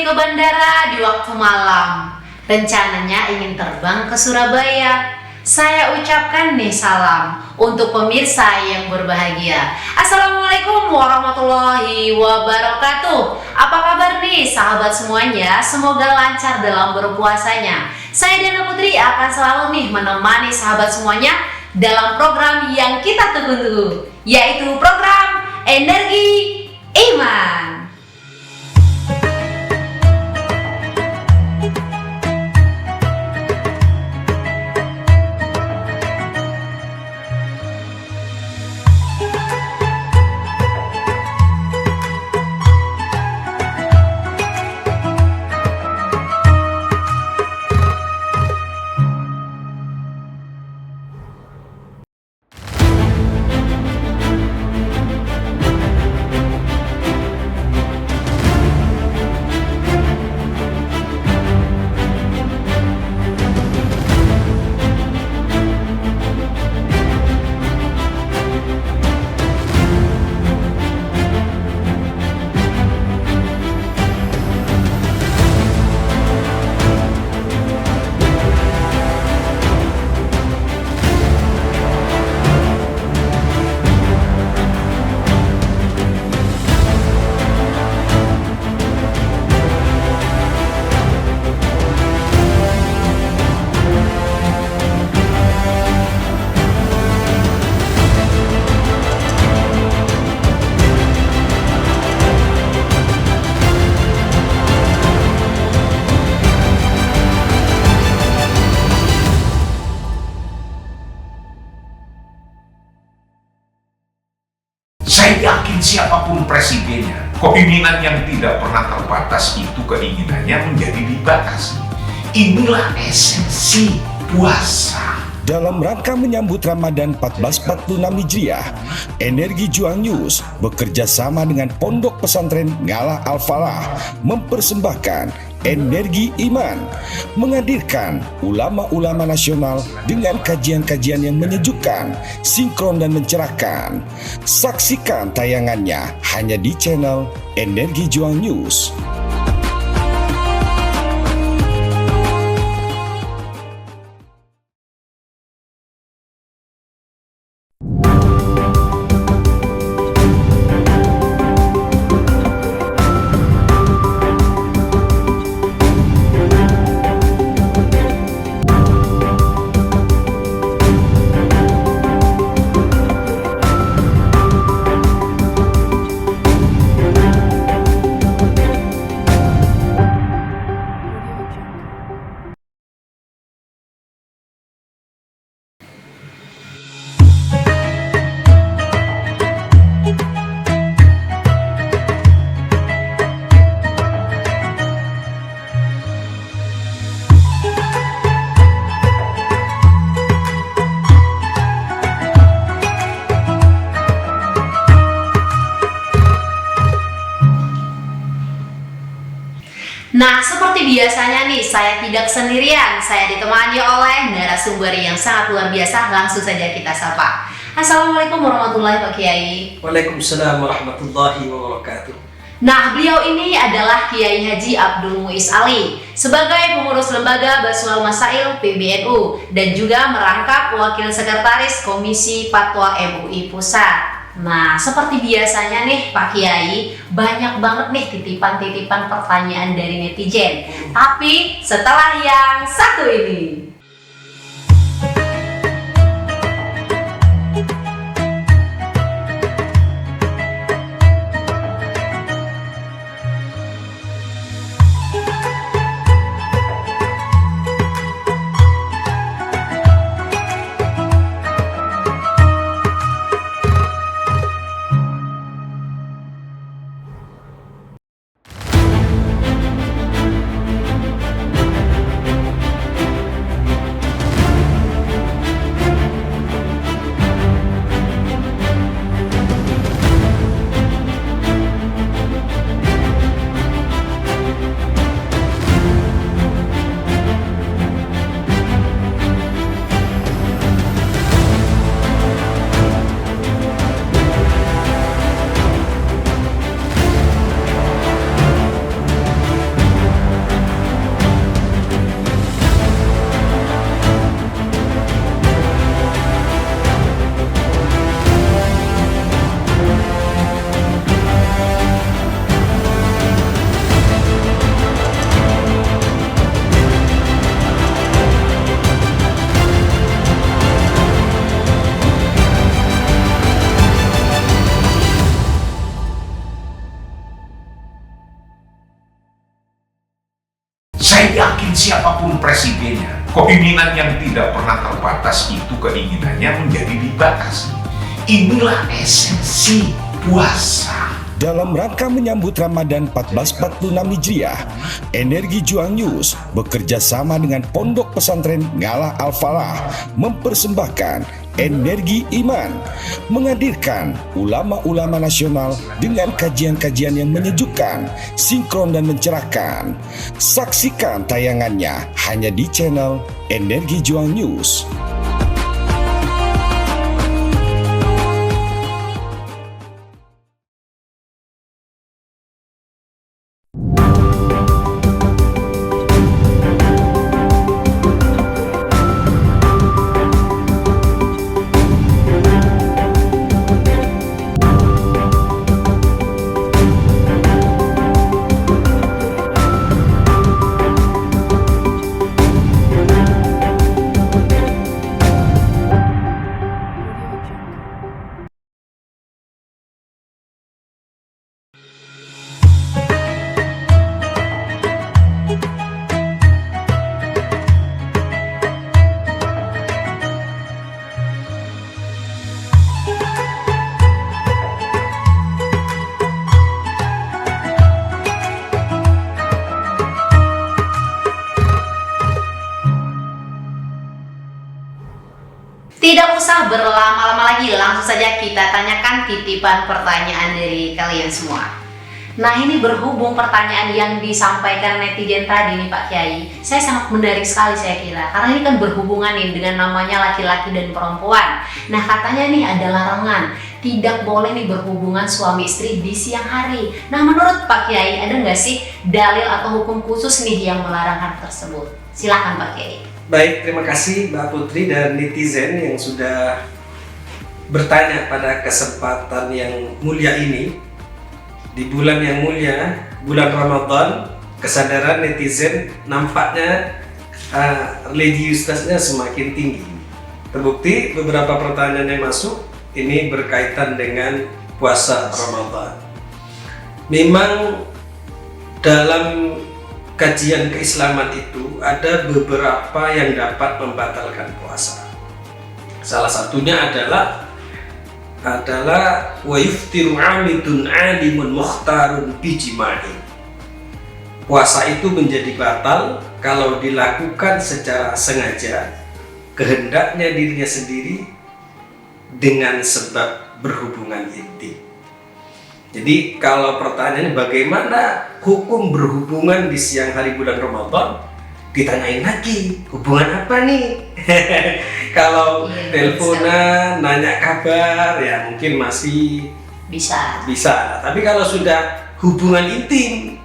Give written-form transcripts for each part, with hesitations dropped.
ke bandara di waktu malam. Rencananya ingin terbang ke Surabaya. Saya ucapkan nih salam untuk pemirsa yang berbahagia. Assalamualaikum warahmatullahi wabarakatuh. Apa kabar nih sahabat semuanya? Semoga lancar dalam berpuasanya. Saya Diana Putri akan selalu nih menemani sahabat semuanya dalam program yang kita tunggu-tunggu, yaitu program Energi Iman. Saya yakin siapapun presidennya, kepemimpinan yang tidak pernah terbatas itu keinginannya menjadi dibatasi. Inilah esensi puasa. Dalam rangka menyambut Ramadan 1446 Hijriah, Energi Juang News bekerja sama dengan Pondok Pesantren Ngalah Al-Falah mempersembahkan Energi Iman, menghadirkan ulama-ulama nasional dengan kajian-kajian yang menyejukkan, sinkron dan mencerahkan. Saksikan tayangannya hanya di channel Energi Juang News. Nah, seperti biasanya nih, saya tidak sendirian. Saya ditemani oleh narasumber yang sangat luar biasa. Langsung saja kita sapa. Assalamualaikum warahmatullahi wabarakatuh, Pak Kiai. Waalaikumsalam warahmatullahi wabarakatuh. Nah, beliau ini adalah Kiai Haji Abdul Muiz Ali sebagai pengurus lembaga Baswal Masail PBNU dan juga merangkap wakil sekretaris Komisi Fatwa MUI Pusat. Nah, seperti biasanya nih Pak Kiai, banyak banget nih titipan-titipan pertanyaan dari netizen. Tapi setelah yang satu ini. siapapun presidennya, kepimpinan yang tidak pernah terbatas itu keinginannya menjadi dibatasi. Inilah esensi puasa. Dalam rangka menyambut Ramadan 1446 Hijriah, Energi Juang News bekerja sama dengan Pondok Pesantren Ngalah Al-Falah mempersembahkan Energi Iman, menghadirkan ulama-ulama nasional dengan kajian-kajian yang menyejukkan, sinkron dan mencerahkan. Saksikan tayangannya hanya di channel Energi Juang News. Tidak usah berlama-lama lagi, langsung saja kita tanyakan titipan pertanyaan dari kalian semua. Nah, ini berhubung pertanyaan yang disampaikan netizen tadi nih Pak Kiai, saya sangat menarik sekali saya kira, karena ini kan berhubungan nih dengan namanya laki-laki dan perempuan. Nah, katanya nih ada larangan, tidak boleh nih berhubungan suami istri di siang hari. Nah, menurut Pak Kiai ada nggak sih dalil atau hukum khusus nih yang melarang hal tersebut? Silakan Pak Kiai. Baik, terima kasih Mbak Putri dan netizen yang sudah bertanya pada kesempatan yang mulia ini. Di bulan yang mulia, bulan Ramadan, kesadaran netizen nampaknya religiusitasnya semakin tinggi. Terbukti beberapa pertanyaan yang masuk ini berkaitan dengan puasa Ramadan. Memang dalam kajian keislaman itu ada beberapa yang dapat membatalkan puasa. Salah satunya adalah wa yuftiru 'amidun 'alimun mukhtarun bijima'in. Puasa itu menjadi batal kalau dilakukan secara sengaja, kehendaknya dirinya sendiri dengan sebab berhubungan intim. Jadi kalau pertanyaannya bagaimana hukum berhubungan di siang hari bulan Ramadan, ditanyain lagi hubungan apa nih? Kalau teleponan, nanya kabar ya mungkin masih bisa. Tapi kalau sudah hubungan intim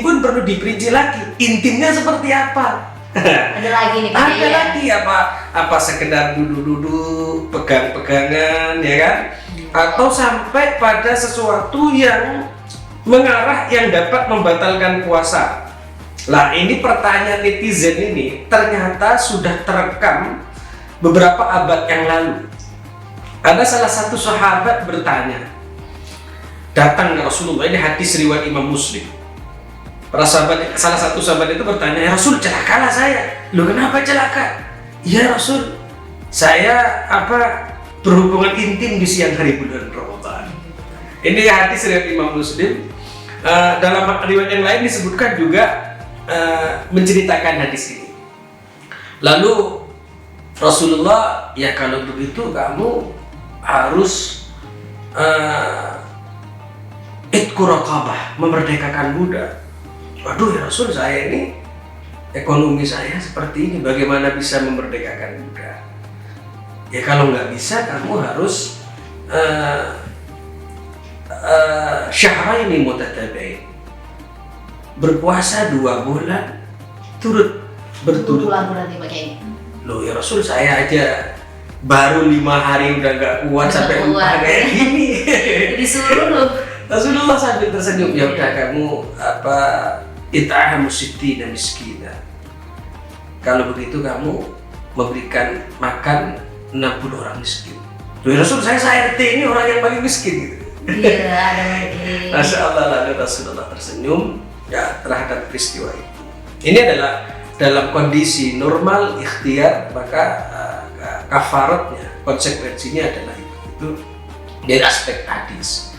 pun perlu diperinci lagi. Intimnya seperti apa? Ada lagi nih Pak Ada lagi apa sekedar duduk-duduk, pegang-pegangan ya kan? Atau sampai pada sesuatu yang mengarah yang dapat membatalkan puasa. Lah ini pertanyaan netizen ini ternyata sudah terekam beberapa abad yang lalu. Ada salah satu sahabat bertanya, datang ke Rasulullah, ini hadis riwayat Imam Muslim. Salah satu sahabat itu bertanya, ya Rasul, celakalah saya. Loh kenapa celaka? Ya Rasul, saya berhubungan intim di siang hari bulan Ramadan. Ini hadis riwayat Imam Muslim. Dalam riwayat yang lain disebutkan juga menceritakan hadis ini. Lalu Rasulullah, ya kalau begitu kamu harus itqu raqabah, memerdekakan budak. Waduh ya Rasul, saya ini ekonomi saya seperti ini, bagaimana bisa memerdekakan budak? Ya kalau nggak bisa, kamu harus syahraini mutatabi'in, berpuasa 2 bulan berturut-turut. Loh ya Rasul, saya aja baru 5 hari udah nggak kuat sampai 4 kayak gini. Disuruh loh. Rasulullah sambil tersenyum, ya udah kamu it'amu sittina miskina. Kalau begitu kamu memberikan makan 60 orang miskin. Loh ya Rasul, saya RT ini orang yang paling miskin gitu. Iya, ada lagi. Masya Allah, lalu Rasulullah tersenyum ya terhadap peristiwa itu. Ini adalah dalam kondisi normal ikhtiar, maka kafaratnya, konsekuensinya adalah itu dari aspek hadis.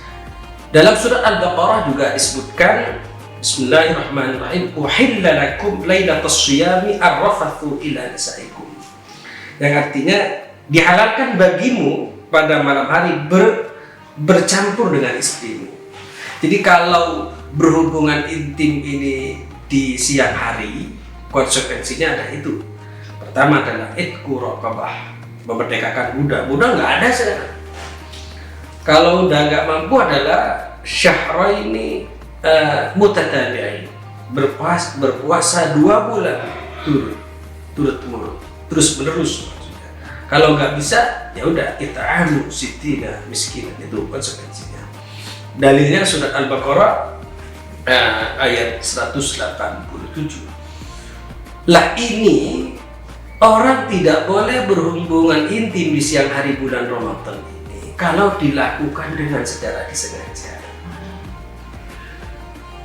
Dalam surat Al-Baqarah juga disebutkan, Bismillahirrahmanirrahim, uhilla lakum lailatas syiyami arrafathu ila nisaikum, yang artinya dihalalkan bagimu pada malam hari bercampur dengan istrimu. Jadi kalau berhubungan intim ini di siang hari, konsekuensinya ada itu. Pertama adalah itqu raqabah, memerdekakan budak. Budak nggak ada sekarang. Kalau udah nggak mampu adalah syahraini mutatabi'ain, berpuasa 2 bulan turut-menurut, terus menerus. Kalau nggak bisa, ya udah kita anu sitina miskinan, itu konsekuensinya. Dalilnya surat Al-Baqarah ayat 187. Lah ini orang tidak boleh berhubungan intim di siang hari bulan Ramadan ini kalau dilakukan dengan secara disengaja.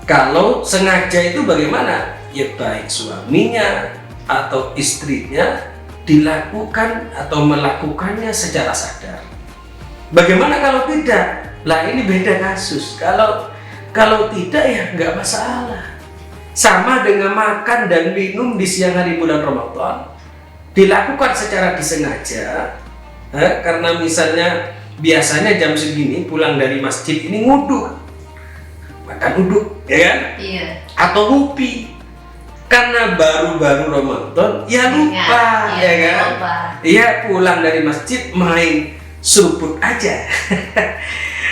Kalau sengaja itu bagaimana? Ya baik suaminya atau istrinya dilakukan atau melakukannya secara sadar. Bagaimana kalau tidak? Lah ini beda kasus. Kalau tidak ya nggak masalah. Sama dengan makan dan minum di siang hari bulan Ramadan dilakukan secara disengaja, karena misalnya biasanya jam segini pulang dari masjid ini nguduk, makan uduk, ya kan? Iya. Atau ngopi, karena baru-baru Ramadan, ya lupa, ya kan? Iya, pulang dari masjid main seruput aja.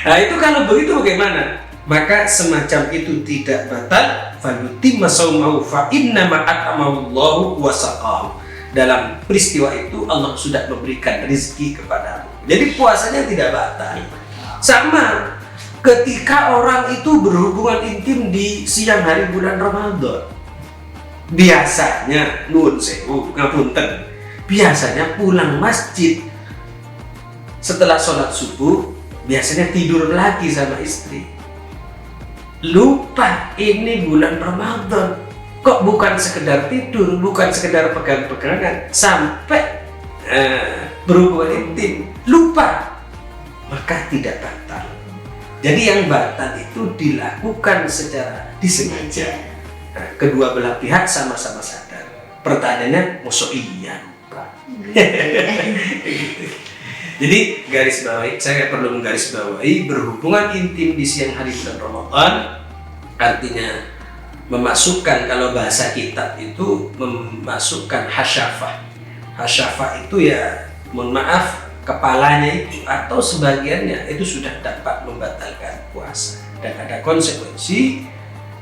Nah itu kalau begitu bagaimana? Maka semacam itu tidak batal. Falutimma saumahu fa innama at'amahullahu wa saqahu. Dalam peristiwa itu Allah sudah memberikan rezeki kepadamu. Jadi puasanya tidak batal. Sama ketika orang itu berhubungan intim di siang hari bulan Ramadan. Biasanya nuwun sewu ngapunten. Biasanya pulang masjid setelah sholat subuh, biasanya tidur lagi sama istri. Lupa ini bulan Ramadan, kok bukan sekedar tidur, bukan sekedar pegang-pegangan, sampai berhubungan intim, lupa, maka tidak batal. Jadi yang batal itu dilakukan secara disengaja. Nah, kedua belah pihak sama-sama sadar. Pertanyaannya, masuk iya lupa. Jadi garis bawahi, saya perlu menggarisbawahi, berhubungan intim di siang hari bulan Ramadan artinya memasukkan, kalau bahasa kitab itu memasukkan hasyafah. Hasyafah itu ya, mohon maaf, kepalanya itu atau sebagiannya itu sudah dapat membatalkan puasa dan ada konsekuensi,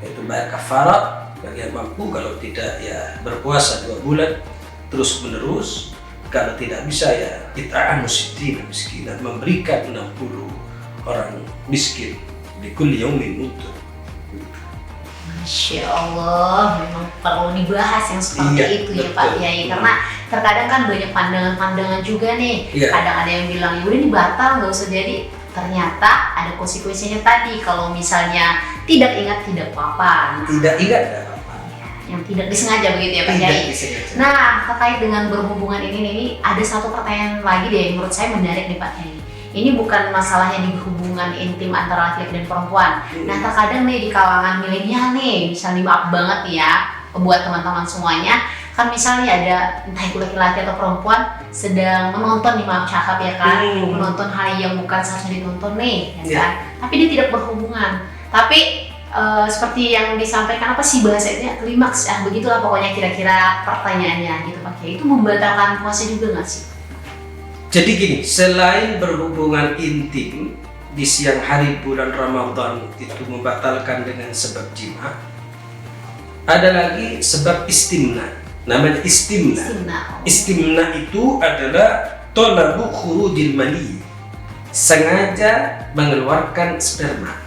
yaitu bayar kafarat bagi yang mampu, kalau tidak ya berpuasa 2 bulan terus menerus. Kalau tidak bisa ya it'am miskinan, memberikan 60 orang miskin di kulli yaumin mudd. Masya Allah, memang perlu dibahas yang seperti itu ya Pak Kiai, karena terkadang kan banyak pandangan-pandangan juga nih. Kadang ada yang bilang ya udah ini batal nggak usah jadi. Ternyata ada konsekuensinya tadi, kalau misalnya tidak ingat tidak apa-apa. Tidak ingat tidak apa-apa. Yang tidak disengaja begitu ya Pak Kiai. Nah, terkait dengan berhubungan ini ada satu pertanyaan lagi deh yang menurut saya menarik nih Pak Kiai. Ini bukan masalahnya di hubungan intim antara laki-laki dan perempuan. Nah, terkadang nih di kalangan milenial nih, misalnya maaf banget nih ya, buat teman-teman semuanya, kan misalnya ada entah itu laki-laki atau perempuan sedang menonton nih, maaf cakap ya kan, menonton hal yang bukan seharusnya ditonton nih, ya kan? Tapi dia tidak berhubungan. Tapi seperti yang disampaikan apa sih bahasanya, klimaks, begitulah pokoknya kira-kira pertanyaannya gitu Pak Kiai. Itu membatalkan puasa juga nggak sih? Jadi gini, selain berhubungan intim di siang hari bulan Ramadan itu membatalkan dengan sebab jima, ada lagi sebab istimna. Namanya istimna. Istimna itu adalah talabu khurujil mani, sengaja mengeluarkan sperma.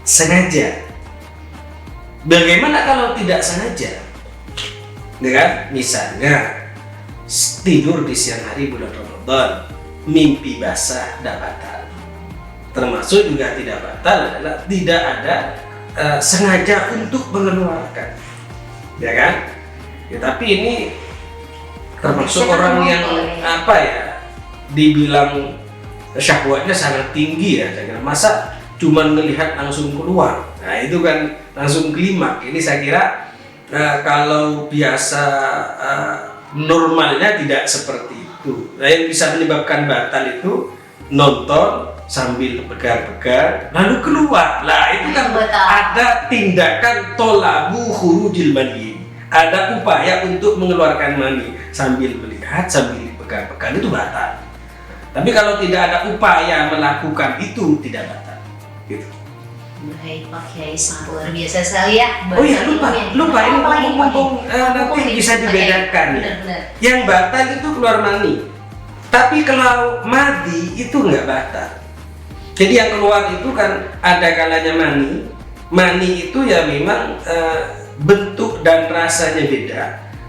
Sengaja. Bagaimana kalau tidak sengaja? Dengan misalnya tidur di siang hari bulan Ramadan, mimpi basah tidak batal. Termasuk juga tidak batal adalah tidak ada sengaja untuk mengeluarkan. ya kan? Ya, tapi ini termasuk Konteksnya kan orang yang boleh. apa ya, dibilang syahwatnya sangat tinggi ya, saya kira. Masa cuma melihat langsung keluar, nah itu kan langsung klimaks. Ini saya kira kalau biasa normalnya tidak seperti itu. Nah, yang bisa menyebabkan batal itu nonton sambil pegang-pegang lalu keluar. Lah itu kan Betul. ada tindakan tolabu khurujil mani, ada upaya untuk mengeluarkan mani sambil melihat, sambil pegang-pegang, itu batal. Tapi kalau tidak ada upaya melakukan itu tidak batal gitu. Baik, Pak Kiai, sangat luar biasa sekali ya. Oh iya, lupa ini Apa lagi, Pak mumpung Kiai? nanti Mumpung bisa Pak Kiai. dibedakan ya. Benar-benar. Yang batal itu keluar mani, tapi kalau madi itu nggak batal. Jadi yang keluar itu kan ada kalanya mani itu ya memang bentuk dan rasanya beda.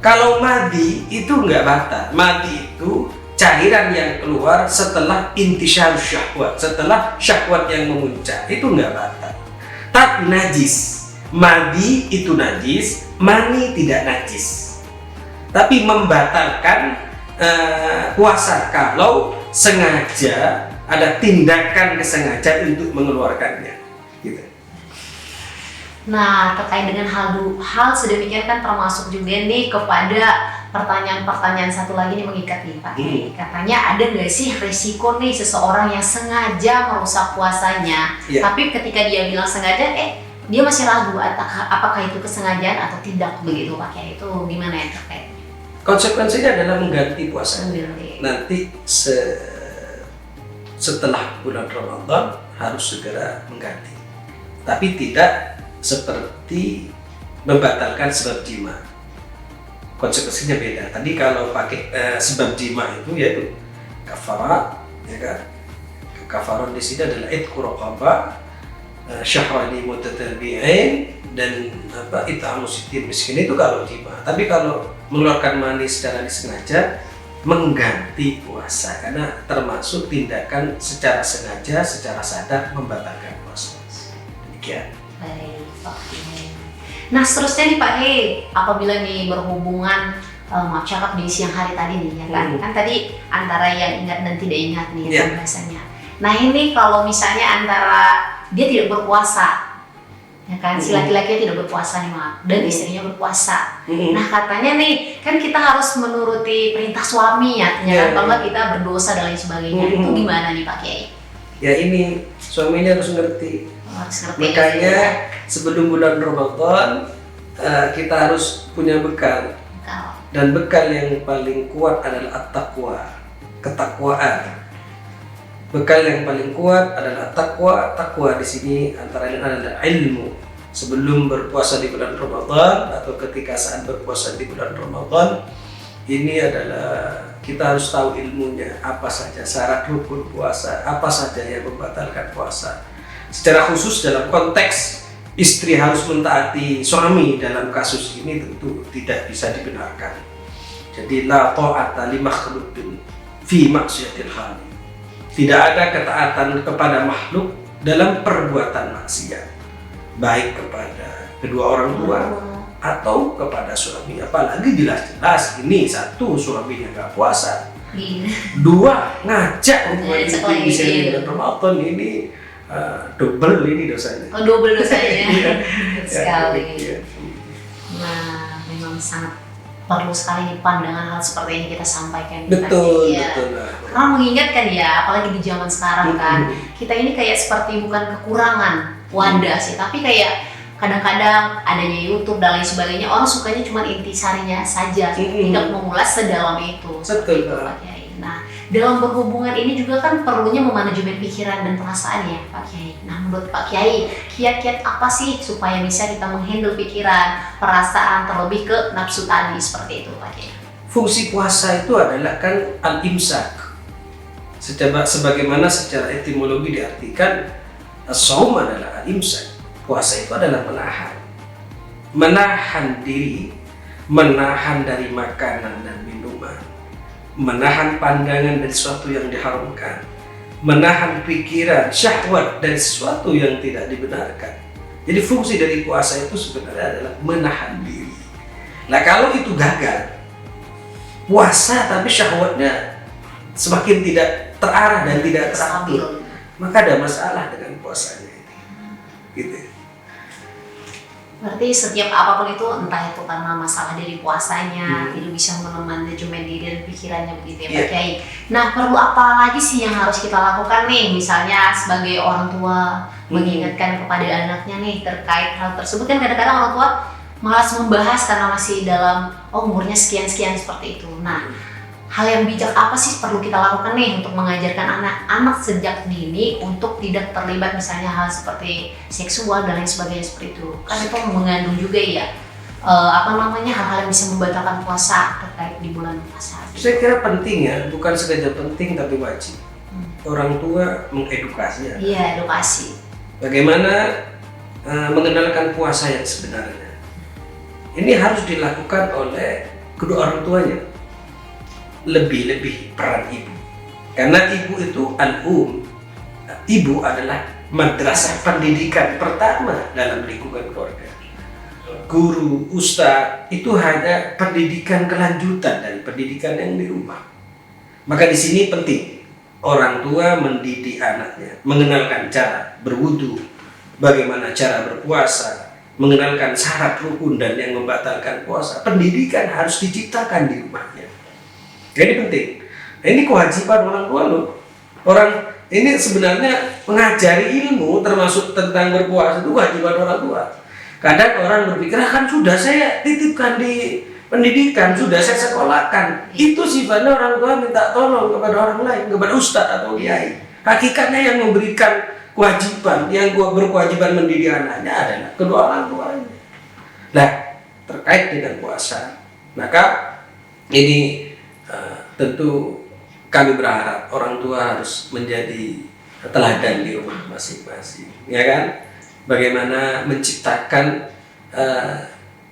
Kalau madi itu nggak batal. Madi itu cairan yang keluar setelah intisyar syahwat, setelah syahwat yang memuncak, itu nggak batal. Tapi najis, madi itu najis, mani tidak najis. Tapi membatalkan puasa kalau sengaja ada tindakan kesengajaan untuk mengeluarkannya, gitu. Nah, terkait dengan hal sedemikian kan termasuk juga nih kepada pertanyaan-pertanyaan satu lagi nih mengikat nih Pak Kiai. Katanya ada nggak sih resiko nih seseorang yang sengaja merusak puasanya, tapi ketika dia bilang sengaja, dia masih ragu apakah itu kesengajaan atau tidak begitu Pak Kiai. Itu gimana ya terkait? Konsekuensinya adalah mengganti puasanya. Mengganti. Nanti setelah bulan Ramadan harus segera mengganti. Tapi tidak seperti membatalkan sebab jima. Konsekuensinya beda. Tadi kalau pakai sebab jima itu yaitu kafarat, ya kan? Kafarat di sini adalah itqu raqabah, syahrani mutatabi'ain, dan it'amu sittin miskin, itu kalau jima. Tapi kalau mengeluarkan mani secara disengaja, mengganti puasa, karena termasuk tindakan secara sengaja, secara sadar membatalkan puasa. Demikian. Baik, Pak Kiai. Nah, seterusnya nih Pak Kiai, apabila nih berhubungan maaf cakap di siang hari tadi nih ya kan, kan tadi antara yang ingat dan tidak ingat nih pembahasannya. Nah ini kalau misalnya antara dia tidak berpuasa, ya kan, si laki-laki tidak berpuasa nih maaf, dan istrinya berpuasa. Nah katanya nih kan kita harus menuruti perintah suami ya, kan, kalau nggak kita berdosa dan lain sebagainya. Itu gimana nih Pak Kiai? Ya ini suaminya harus ngerti. Makanya sebelum bulan Ramadan kita harus punya bekal. Dan bekal yang paling kuat adalah at-taqwa, ketakwaan. Bekal yang paling kuat adalah takwa. Takwa di sini antara lain adalah ilmu. Sebelum berpuasa di bulan Ramadan atau ketika saat berpuasa di bulan Ramadan, ini adalah kita harus tahu ilmunya, apa saja syarat rukun puasa, apa saja yang membatalkan puasa. Secara khusus dalam konteks istri harus mentaati suami dalam kasus ini tentu tidak bisa dibenarkan. Jadi la ta'ata li makhluqin fi maksiatil khaliq. Tidak ada ketaatan kepada makhluk dalam perbuatan maksiat, baik kepada kedua orang tua atau kepada suami. Apalagi jelas-jelas ini satu, suaminya nggak puasa, dua, ngajak hubungan intim di sini bulan Ramadan, ini double ini dosanya. Oh, double dosanya. Sekali. Ya, Nah, memang sangat perlu sekali nih pandangan hal seperti ini kita sampaikan. betul, ya. betul. Karena mengingatkan ya, apalagi di zaman sekarang kan, kita ini kayak seperti bukan kekurangan wadah sih, tapi kayak kadang-kadang adanya YouTube dan lain sebagainya, orang sukanya cuma intisarinya saja, tidak mengulas sedalam itu. Betul, Itu, Pak Kiai. Nah, dalam berhubungan ini juga kan perlunya memanajemen pikiran dan perasaan ya, Pak Kiai. Nah, menurut Pak Kiai, kiat-kiat apa sih supaya bisa kita menghandle pikiran, perasaan, terlebih ke nafsu tadi seperti itu, Pak Kiai? Fungsi puasa itu adalah kan al-imsak. Sebagaimana secara etimologi diartikan, as-shaum adalah al-imsak. Puasa itu adalah menahan diri, menahan dari makanan dan minuman, menahan pandangan dari sesuatu yang diharamkan, menahan pikiran, syahwat dari sesuatu yang tidak dibenarkan. Jadi fungsi dari puasa itu sebenarnya adalah menahan diri. Nah kalau itu gagal, puasa tapi syahwatnya semakin tidak terarah dan tidak teratur, maka ada masalah dengan puasanya ini. Gitu. Berarti setiap apapun itu, entah itu karena masalah dari puasanya, tidak bisa menemani diri dan pikirannya begitu ya Pak Kiai. Nah, perlu apa lagi sih yang harus kita lakukan nih? Misalnya sebagai orang tua mengingatkan kepada anaknya nih terkait hal tersebut. Kan kadang-kadang orang tua malas membahas karena masih dalam umurnya sekian-sekian seperti itu. Nah, hal yang bijak apa sih perlu kita lakukan nih untuk mengajarkan anak-anak sejak dini untuk tidak terlibat misalnya hal seperti seksual dan lain sebagainya seperti itu. Kan itu mengandung juga ya hal-hal yang bisa membatalkan puasa terkait di bulan puasa. Saya kira penting ya, bukan sekedar penting tapi wajib. Orang tua mengedukasi. Iya, edukasi. Bagaimana mengenalkan puasa yang sebenarnya. Ini harus dilakukan oleh kedua orang tuanya. Lebih-lebih peran ibu, karena ibu itu ibu adalah madrasah pendidikan pertama dalam lingkungan keluarga. Guru, ustadz itu hanya pendidikan kelanjutan dari pendidikan yang di rumah. Maka di sini penting orang tua mendidik anaknya, mengenalkan cara berwudu, bagaimana cara berpuasa, mengenalkan syarat rukun dan yang membatalkan puasa. Pendidikan harus diciptakan di rumahnya. Ini penting. Nah, ini kewajiban orang tua loh. Orang ini sebenarnya mengajari ilmu termasuk tentang berpuasa itu kewajiban orang tua. Kadang orang berpikir kan sudah saya titipkan di pendidikan, sudah saya sekolahkan. Itu sifatnya orang tua minta tolong kepada orang lain, kepada ustadz atau kiai. Hakikatnya yang memberikan kewajiban, yang berkewajiban mendidik anaknya adalah kedua orang tuanya. Nah, terkait dengan puasa, maka ini tentu kami berharap orang tua harus menjadi teladan di rumah masing-masing, ya kan? Bagaimana menciptakan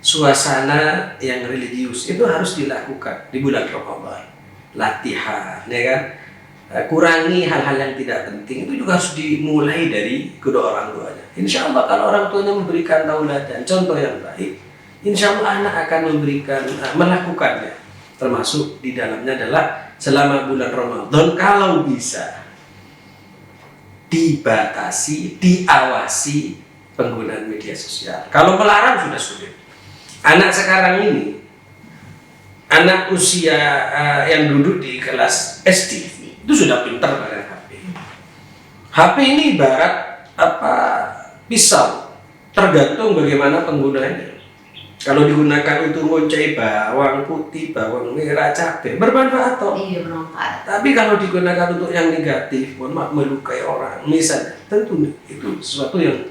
suasana yang religius itu harus dilakukan di bulan Ramadan. Latihan, ya kan? Kurangi hal-hal yang tidak penting itu juga harus dimulai dari kedua orang tuanya. Insya Allah kalau orang tuanya memberikan tauladan, contoh yang baik, insya Allah anak akan melakukannya. Termasuk di dalamnya adalah selama bulan Ramadan kalau bisa dibatasi, diawasi penggunaan media sosial. Kalau melarang sudah sulit. Anak sekarang ini, anak usia yang duduk di kelas SD itu sudah pintar pakai HP. HP ini ibarat pisau, tergantung bagaimana penggunanya. Kalau digunakan untuk ngoncai bawang putih, bawang merah, cabai, bermanfaat toh. Iya, bermanfaat. Tapi kalau digunakan untuk yang negatif, melukai orang, misalnya, tentu itu sesuatu yang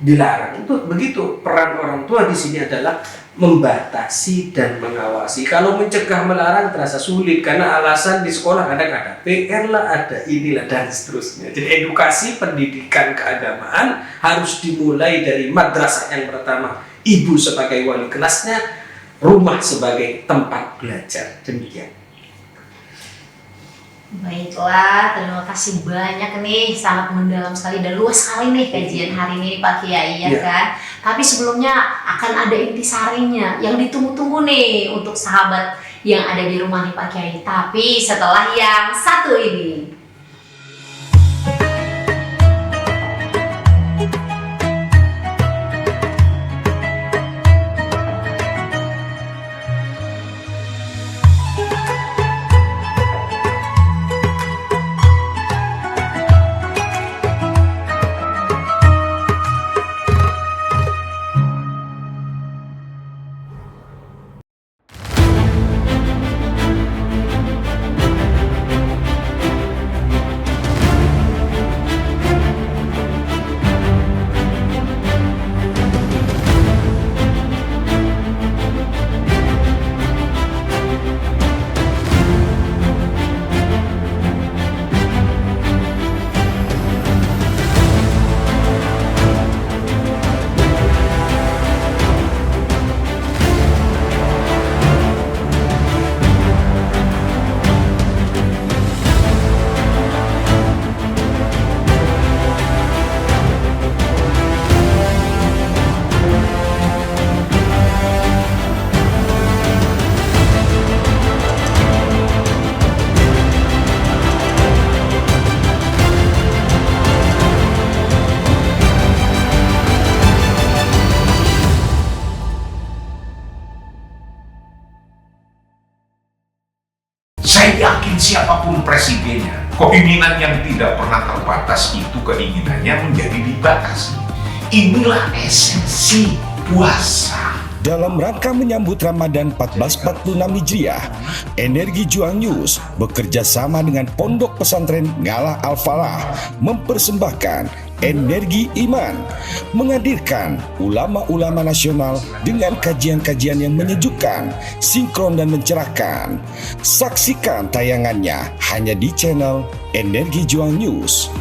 dilarang. Untuk begitu peran orang tua di sini adalah membatasi dan mengawasi. Kalau mencegah melarang terasa sulit karena alasan di sekolah kadang ada PR lah, ada inilah dan seterusnya. Jadi edukasi pendidikan keagamaan harus dimulai dari madrasah yang pertama. Ibu sebagai wali kelasnya, rumah sebagai tempat belajar. Demikian. Baiklah, terima kasih banyak nih, sangat mendalam sekali dan luas sekali nih kajian hari ini Pak Kiai ya kan. Tapi sebelumnya akan ada intisarinya yang ditunggu-tunggu nih untuk sahabat yang ada di rumah nih Pak Kiai. Tapi setelah yang satu ini. siapapun presidennya, keinginan yang tidak pernah terbatas itu keinginannya menjadi dibatasi. Inilah esensi puasa. Dalam rangka menyambut Ramadan 1446 Hijriah, Energi Juang News bekerja sama dengan Pondok Pesantren Ngalah Al-Falah mempersembahkan Energi Iman, menghadirkan ulama-ulama nasional dengan kajian-kajian yang menyejukkan, sinkron dan mencerahkan. Saksikan tayangannya hanya di channel Energi Juang News.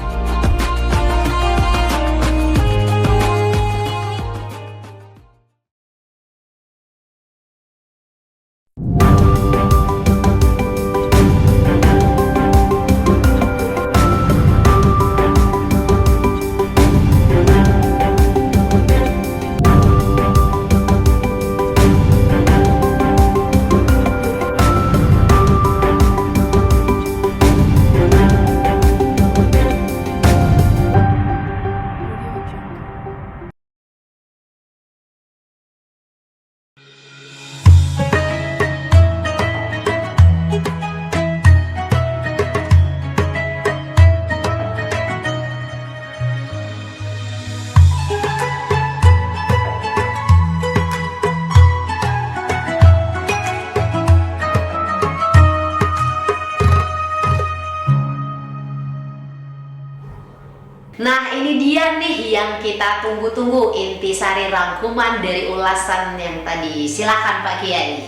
Nah, ini dia nih yang kita tunggu-tunggu, intisari rangkuman dari ulasan yang tadi. Silakan Pak Kiai.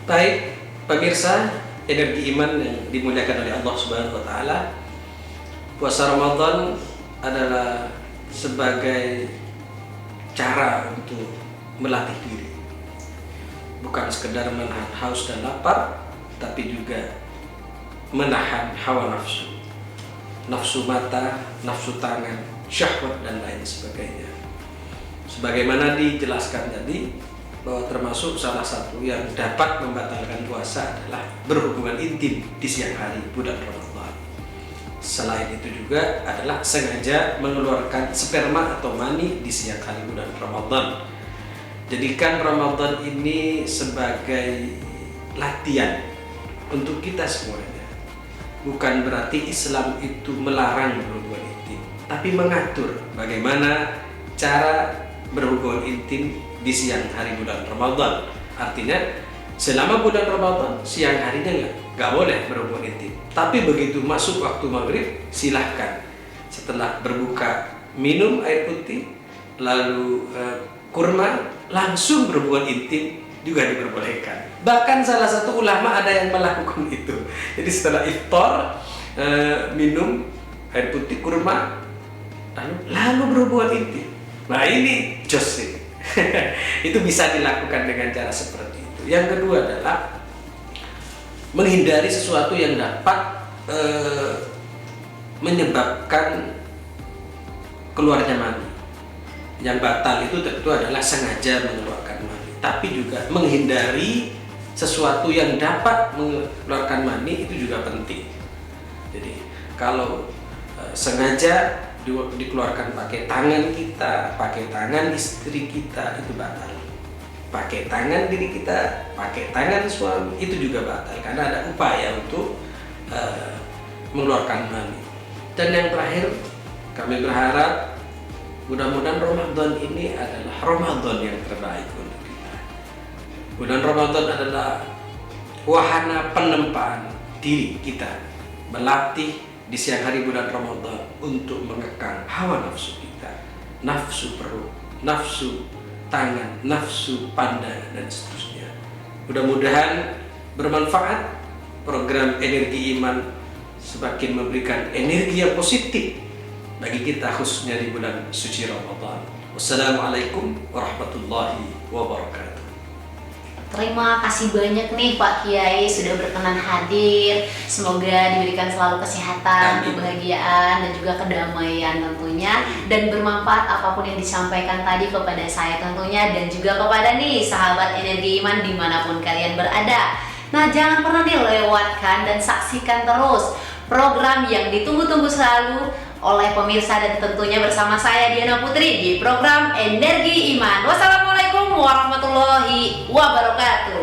Baik, pemirsa Energi Iman yang dimuliakan oleh Allah Subhanahu wa taala. Puasa Ramadan adalah sebagai cara untuk melatih diri. Bukan sekedar menahan haus dan lapar, tapi juga menahan hawa nafsu. Nafsu mata, nafsu tangan, syahwat dan lain sebagainya. Sebagaimana dijelaskan tadi, bahwa termasuk salah satu yang dapat membatalkan puasa adalah berhubungan intim di siang hari bulan Ramadan. Selain itu juga adalah sengaja mengeluarkan sperma atau mani di siang hari bulan Ramadan. Jadikan Ramadan ini sebagai latihan untuk kita semuanya. Bukan berarti Islam itu melarang berhubungan intim, tapi mengatur bagaimana cara berhubungan intim di siang hari bulan Ramadan. Artinya selama bulan Ramadan siang harinya nggak boleh berhubungan intim. Tapi begitu masuk waktu maghrib silahkan. Setelah berbuka minum air putih, lalu kurma, langsung berhubungan intim juga diperbolehkan. Bahkan salah satu ulama ada yang melakukan itu. Jadi setelah iftar minum air putih kurma, lalu berhubungan intim. Nah ini jos ini. Itu bisa dilakukan dengan cara seperti itu. Yang kedua adalah menghindari sesuatu yang dapat menyebabkan keluarnya mani. Yang batal itu tentu adalah sengaja mengeluarkan mani, tapi juga menghindari sesuatu yang dapat mengeluarkan mani itu juga penting. Jadi kalau sengaja dikeluarkan pakai tangan kita, pakai tangan istri kita, itu batal. Pakai tangan diri kita, pakai tangan suami, itu juga batal karena ada upaya untuk mengeluarkan mani. Dan yang terakhir, kami berharap mudah-mudahan Ramadan ini adalah Ramadan yang terbaik untuk kita. Bulan Ramadan adalah wahana penempaan diri kita, melatih di siang hari bulan Ramadan untuk mengekang hawa nafsu kita, nafsu perut, nafsu tangan, nafsu pandang dan seterusnya. Mudah-mudahan bermanfaat program Energi Iman, semakin memberikan energi yang positif bagi kita khususnya di bulan suci Ramadan. Wassalamualaikum warahmatullahi wabarakatuh. Terima kasih banyak nih Pak Kiai sudah berkenan hadir. Semoga diberikan selalu kesehatan, kebahagiaan dan juga kedamaian tentunya, dan bermanfaat apapun yang disampaikan tadi kepada saya tentunya, dan juga kepada nih sahabat Energi Iman dimanapun kalian berada. Nah, jangan pernah dilewatkan dan saksikan terus program yang ditunggu-tunggu selalu oleh pemirsa dan tentunya bersama saya Diana Putri di program Energi Iman. Wassalamualaikum warahmatullahi wabarakatuh.